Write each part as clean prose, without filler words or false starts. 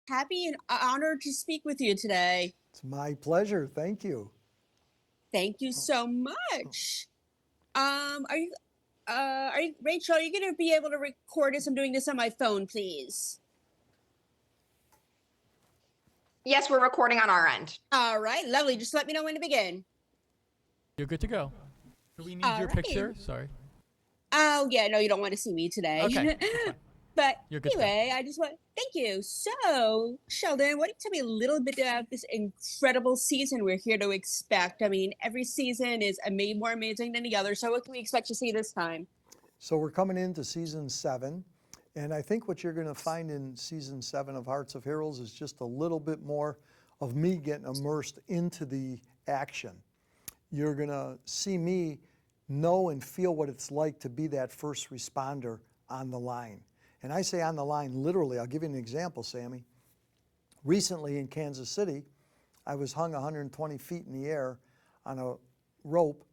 Happy and honored to speak with you today. It's my pleasure. Thank you. Thank you so much. Are you, Rachel, are you going to be able to record as I'm doing this on my phone, please? Yes, we're recording on our end. All right, lovely. Just let me know when to begin. You're good to go. Do we need All your right. picture? Sorry. Oh, yeah, no, you don't want to see me today. Okay, that's fine. But You're good to go. anyway, thank you. So, Sheldon, why don't you tell me a little bit about this incredible season we're here to expect? I mean, every season is more amazing than the other. So what can we expect to see this time? So we're coming into season 7, and I think what you're going to find in season 7 of Hearts of Heroes is just a little bit more of me getting immersed into the action. You're going to see me know and feel what it's like to be that first responder on the line. And I say on the line literally. I'll give you an example, Sammy. Recently in Kansas City, I was hung 120 feet in the air on a rope,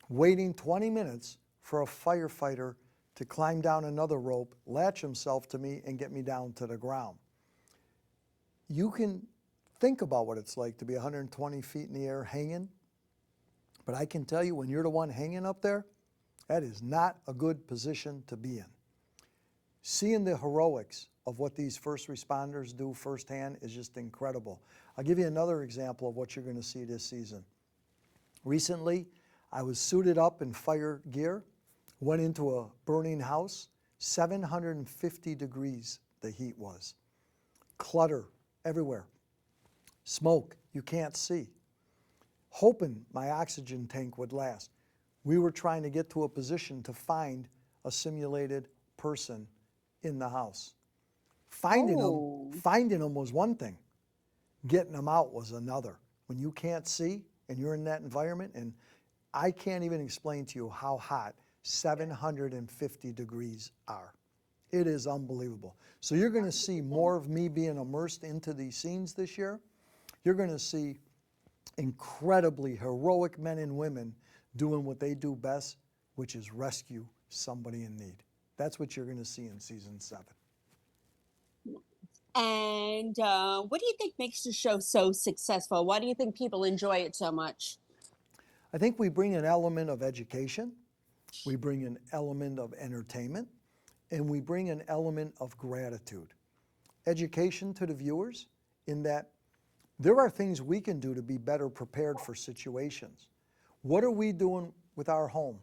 waiting 20 minutes for a firefighter to climb down another rope, latch himself to me, and get me down to the ground. You can think about what it's like to be 120 feet in the air hanging, but I can tell you when you're the one hanging up there, that is not a good position to be in. Seeing the heroics of what these first responders do firsthand is just incredible. I'll give you another example of what you're going to see this season. Recently, I was suited up in fire gear, went into a burning house, 750 degrees the heat was. Clutter everywhere. Smoke you can't see. Hoping my oxygen tank would last. We were trying to get to a position to find a simulated person in the house. Finding them was one thing. Getting them out was another. When you can't see and you're in that environment, and I can't even explain to you how hot 750 degrees are. It is unbelievable. So you're going to see more of me being immersed into these scenes this year. You're going to see incredibly heroic men and women doing what they do best, which is rescue somebody in need. That's what you're going to see in season 7. And what do you think makes the show so successful? Why do you think people enjoy it so much? I think we bring an element of education, we bring an element of entertainment, and we bring an element of gratitude. Education to the viewers in that there are things we can do to be better prepared for situations. What are we doing with our home,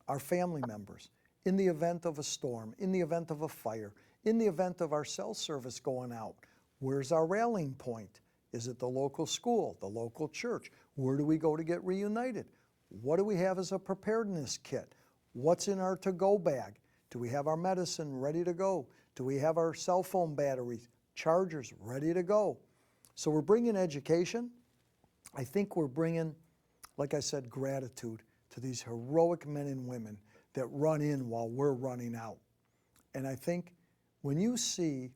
our family members, in the event of a storm, in the event of a fire, in the event of our cell service going out? Where's our rallying point? Is it the local school, the local church? Where do we go to get reunited? What do we have as a preparedness kit? What's in our to-go bag? Do we have our medicine ready to go? Do we have our cell phone batteries, chargers ready to go? So we're bringing education. I think we're bringing, like I said, gratitude to these heroic men and women that run in while we're running out. And I think when you see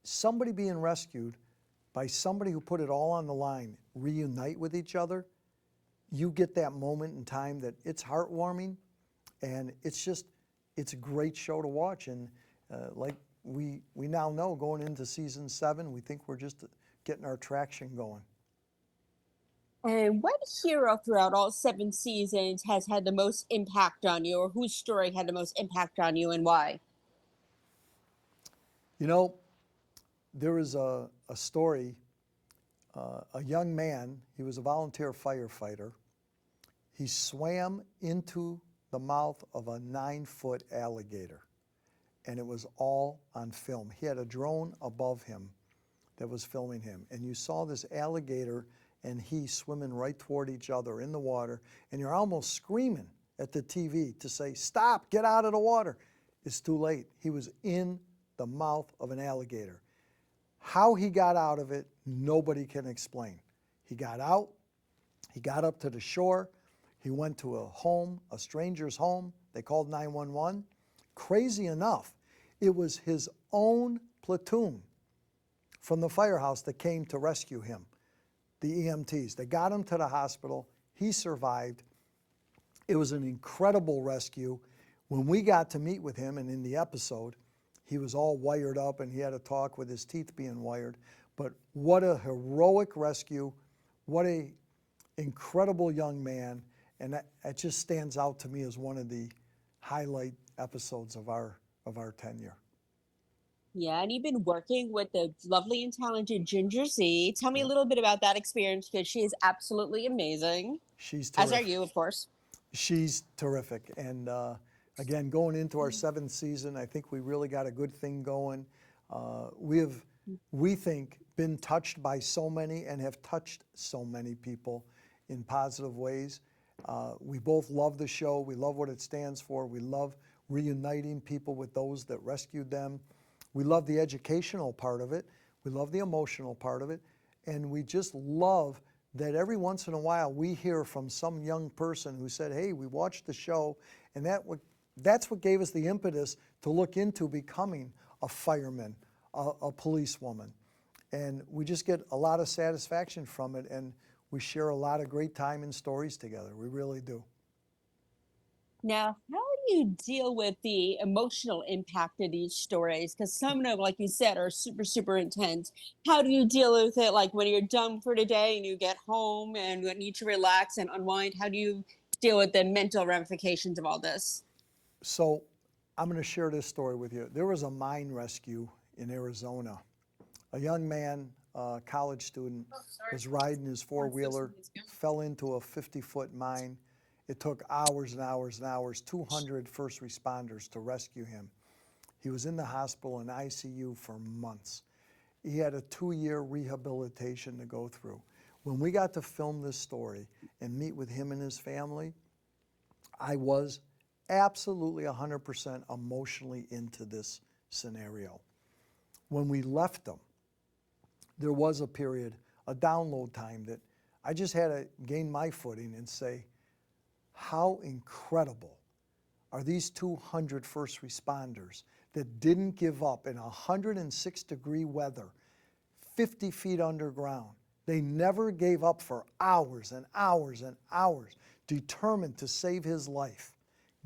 somebody being rescued by somebody who put it all on the line, reunite with each other, you get that moment in time that it's heartwarming, and it's a great show to watch. And like we now know going into season 7, we think we're just getting our traction going. And what hero throughout all 7 seasons has had the most impact on you, or whose story had the most impact on you, and why? You know, there is a story, a young man, he was a volunteer firefighter. He swam into the mouth of a 9-foot alligator, and it was all on film. He had a drone above him that was filming him, and you saw this alligator and he swimming right toward each other in the water, and you're almost screaming at the TV to say, stop, get out of the water. It's too late. He was in the mouth of an alligator. How he got out of it, nobody can explain. He got out, he got up to the shore, he went to a home, a stranger's home. They called 911. Crazy enough, it was his own platoon from the firehouse that came to rescue him, the EMTs. They got him to the hospital. He survived. It was an incredible rescue. When we got to meet with him, and in the episode, he was all wired up and he had a talk with his teeth being wired. But what a heroic rescue. What a incredible young man. And that just stands out to me as one of the highlight episodes of our tenure. Yeah, and you've been working with the lovely and talented Ginger Z. Tell me a little bit about that experience because she is absolutely amazing, She's as are terrific. you, of course. She's terrific. And again, going into our 7th season, I think we really got a good thing going. We think, been touched by so many and have touched so many people in positive ways. We both love the show. We love what it stands for. We love reuniting people with those that rescued them. We love the educational part of it. We love the emotional part of it. And we just love that every once in a while we hear from some young person who said, hey, we watched the show, and that's what gave us the impetus to look into becoming a fireman, a policewoman. And we just get a lot of satisfaction from it, and we share a lot of great time and stories together. We really do. Now, how do you deal with the emotional impact of these stories? Because some of them, like you said, are super, super intense. How do you deal with it? Like when you're done for the day and you get home and you need to relax and unwind, how do you deal with the mental ramifications of all this? So I'm going to share this story with you. There was a mine rescue in Arizona. A young man, a college student, was riding his four-wheeler, fell into a 50-foot mine. It took hours and hours and hours, 200 first responders to rescue him. He was in the hospital in ICU for months. He had a 2-year rehabilitation to go through. When we got to film this story and meet with him and his family, I was absolutely 100% emotionally into this scenario. When we left him, there was a period, a download time that I just had to gain my footing and say, how incredible are these 200 first responders that didn't give up in 106-degree weather, 50 feet underground. They never gave up for hours and hours and hours, determined to save his life,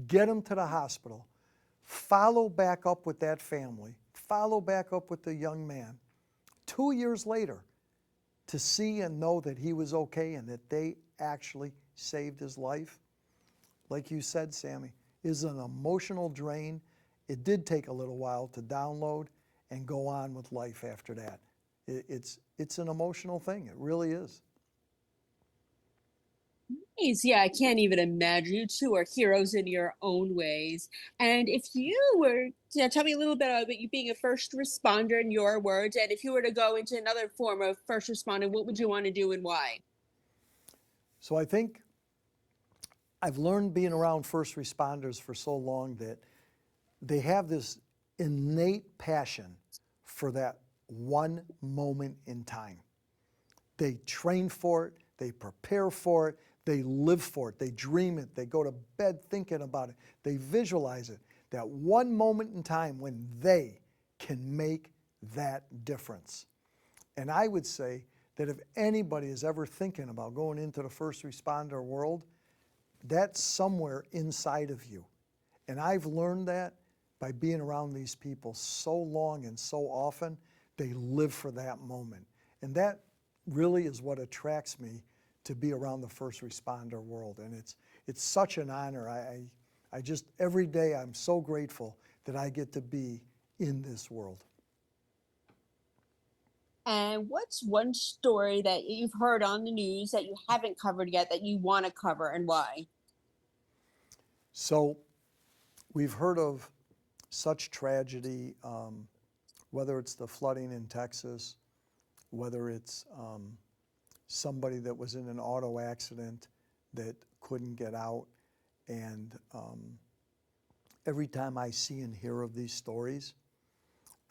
get him to the hospital, follow back up with that family, follow back up with the young man. 2 years later, to see and know that he was okay and that they actually saved his life, like you said, Sammy, is an emotional drain. It did take a little while to download and go on with life after that. It's an emotional thing. It really is. Nice. Yeah, I can't even imagine. You two are heroes in your own ways. And if you were to tell me a little bit about you being a first responder in your words, and if you were to go into another form of first responder, what would you want to do and why? So I think I've learned being around first responders for so long that they have this innate passion for that one moment in time. They train for it, they prepare for it, they live for it, they dream it, they go to bed thinking about it, they visualize it. That one moment in time when they can make that difference. And I would say that if anybody is ever thinking about going into the first responder world, that's somewhere inside of you. And I've learned that by being around these people so long and so often. They live for that moment. And that really is what attracts me to be around the first responder world. And it's such an honor. I just, every day I'm so grateful that I get to be in this world. And what's one story that you've heard on the news that you haven't covered yet that you want to cover and why? So we've heard of such tragedy, whether it's the flooding in Texas, whether it's somebody that was in an auto accident that couldn't get out. And every time I see and hear of these stories,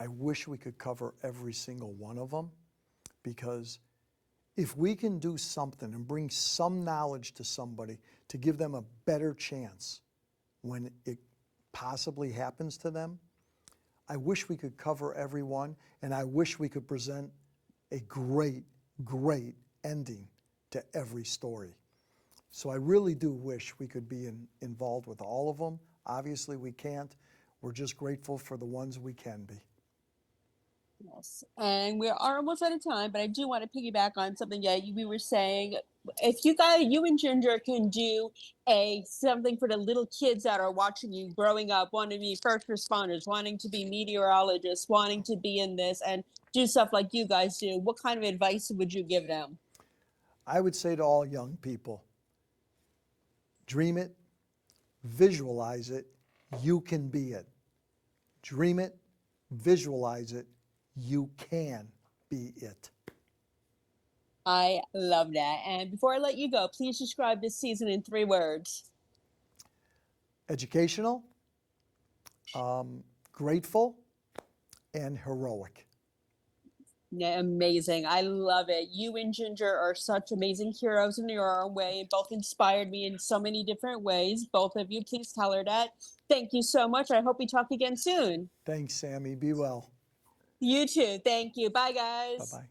I wish we could cover every single one of them, because if we can do something and bring some knowledge to somebody to give them a better chance when it possibly happens to them, I wish we could cover everyone, and I wish we could present a great, great ending to every story. So I really do wish we could be involved with all of them. Obviously we can't. we're just grateful for the ones we can be. Yes, and we are almost out of time, but I do want to piggyback on something that we were saying. If you guys, you and Ginger, can do something for the little kids that are watching you growing up, wanting to be first responders, wanting to be meteorologists, wanting to be in this, and do stuff like you guys do, what kind of advice would you give them? I would say to all young people, dream it, visualize it, you can be it. Dream it, visualize it, you can be it. I love that. And before I let you go, please describe this season in 3 words. Educational, grateful, and heroic. Yeah, amazing. I love it. You and Ginger are such amazing heroes in your own way, and both inspired me in so many different ways. Both of you, please tell her that. Thank you so much. I hope we talk again soon. Thanks, Sammy. Be well. You too. Thank you. Bye, guys. Bye-bye.